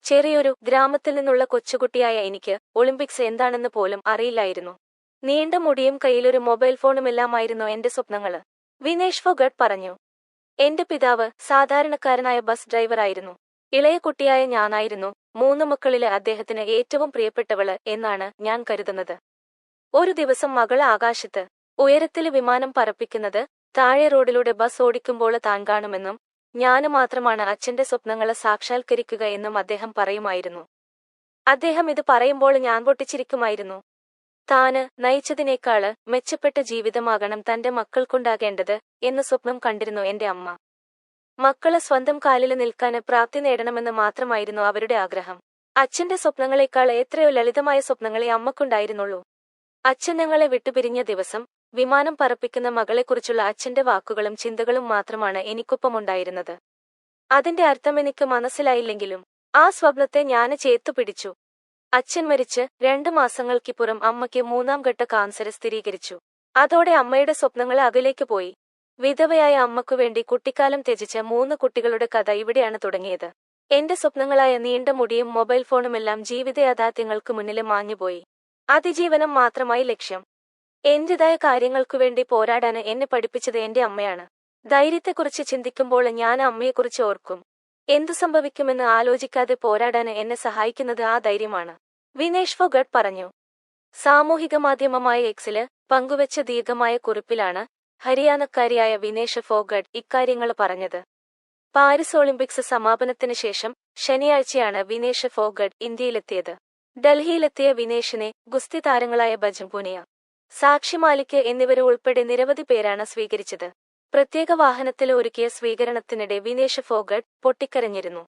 ചെറിയൊരു ഗ്രാമത്തിൽ നിന്നുള്ള കൊച്ചുകുട്ടിയായ എനിക്ക് ഒളിമ്പിക്സ് എന്താണെന്ന് പോലും അറിയില്ലായിരുന്നു. നീണ്ട മുടിയും കയ്യിലൊരു മൊബൈൽ ഫോണുമെല്ലാമായിരുന്നു എന്റെ സ്വപ്നങ്ങള്. വിനേഷ് ഫോഗട്ട് പറഞ്ഞു. എന്റെ പിതാവ് സാധാരണക്കാരനായ ബസ് ഡ്രൈവറായിരുന്നു. ഇളയ കുട്ടിയായ ഞാനായിരുന്നു 3 മക്കളിലെ അദ്ദേഹത്തിന് ഏറ്റവും പ്രിയപ്പെട്ടവള് എന്നാണ് ഞാൻ കരുതുന്നത്. ഒരു ദിവസം മകള് ആകാശത്ത് ഉയരത്തില് വിമാനം പറപ്പിക്കുന്നത് താഴെ റോഡിലൂടെ ബസ് ഓടിക്കുമ്പോള് താൻ കാണുമെന്നും ഞാന് മാത്രമാണ് അച്ഛന്റെ സ്വപ്നങ്ങള് സാക്ഷാത്കരിക്കുക എന്നും അദ്ദേഹം പറയുമായിരുന്നു. അദ്ദേഹം ഇത് പറയുമ്പോള് ഞാൻ പൊട്ടിച്ചിരിക്കുമായിരുന്നു. താന് നയിച്ചതിനേക്കാള് മെച്ചപ്പെട്ട ജീവിതമാകണം തന്റെ മക്കൾക്കുണ്ടാകേണ്ടത് എന്ന് സ്വപ്നം കണ്ടിരുന്നു എന്റെ അമ്മ. മക്കള് സ്വന്തം കാലില് നിൽക്കാന് പ്രാപ്തി നേടണമെന്ന് മാത്രമായിരുന്നു അവരുടെ ആഗ്രഹം. അച്ഛന്റെ സ്വപ്നങ്ങളെക്കാൾ എത്രയോ ലളിതമായ സ്വപ്നങ്ങളെ അമ്മക്കുണ്ടായിരുന്നുള്ളൂ. അച്ഛൻ ഞങ്ങളെ വിട്ടുപിരിഞ്ഞ ദിവസം വിമാനം പറപ്പിക്കുന്ന മകളെക്കുറിച്ചുള്ള അച്ഛന്റെ വാക്കുകളും ചിന്തകളും മാത്രമാണ് എനിക്കൊപ്പമുണ്ടായിരുന്നത്. അതിന്റെ അർത്ഥം എനിക്ക് മനസ്സിലായില്ലെങ്കിലും ആ സ്വപ്നത്തെ ഞാന് ചേത്തുപിടിച്ചു. അച്ഛൻ മരിച്ച് 2 മാസങ്ങൾക്കിപ്പുറം അമ്മയ്ക്ക് 3ാം ഘട്ട കാൻസര് സ്ഥിരീകരിച്ചു. അതോടെ അമ്മയുടെ സ്വപ്നങ്ങൾ അകലേക്ക് പോയി. വിധവയായ അമ്മക്കുവേണ്ടി കുട്ടിക്കാലം ത്യജിച്ച 3 കുട്ടികളുടെ കഥ ഇവിടെയാണ് തുടങ്ങിയത്. എന്റെ സ്വപ്നങ്ങളായ നീണ്ട മുടിയും മൊബൈൽ ഫോണുമെല്ലാം ജീവിതയാഥാർത്ഥ്യങ്ങൾക്ക് മുന്നില് മാഞ്ഞുപോയി. അതിജീവനം മാത്രമായി ലക്ഷ്യം. എന്റേതായ കാര്യങ്ങൾക്കുവേണ്ടി പോരാടാന് എന്നെ പഠിപ്പിച്ചത് എന്റെ അമ്മയാണ്. ധൈര്യത്തെക്കുറിച്ച് ചിന്തിക്കുമ്പോൾ ഞാൻ അമ്മയെക്കുറിച്ച് ഓർക്കും. എന്തു സംഭവിക്കുമെന്ന് ആലോചിക്കാതെ പോരാടാന് എന്നെ സഹായിക്കുന്നത് ആ ധൈര്യമാണ്. വിനേഷ് ഫോഗട്ട് പറഞ്ഞു. സാമൂഹിക മാധ്യമമായ എക്സില് പങ്കുവച്ച ദീർഘമായ കുറിപ്പിലാണ് ഹരിയാനക്കാരിയായ വിനേഷ് ഫോഗട്ട് ഇക്കാര്യങ്ങള് പറഞ്ഞത്. പാരീസ് ഒളിമ്പിക്സ് സമാപനത്തിന് ശേഷം ശനിയാഴ്ചയാണ് വിനേഷ് ഫോഗട്ട് ഇന്ത്യയിലെത്തിയത്. ഡൽഹിയിലെത്തിയ വിനേഷിനെ ഗുസ്തി താരങ്ങളായ ബജ്റംഗ് പൂനിയ, സാക്ഷി മാലിക് എന്നിവര് ഉൾപ്പെടെ നിരവധി പേരാണ് സ്വീകരിച്ചത്. പ്രത്യേക വാഹനത്തില് ഒരുക്കിയ സ്വീകരണത്തിനിടെ വിനേഷ് ഫോഗട്ട് പൊട്ടിക്കരഞ്ഞിരുന്നു.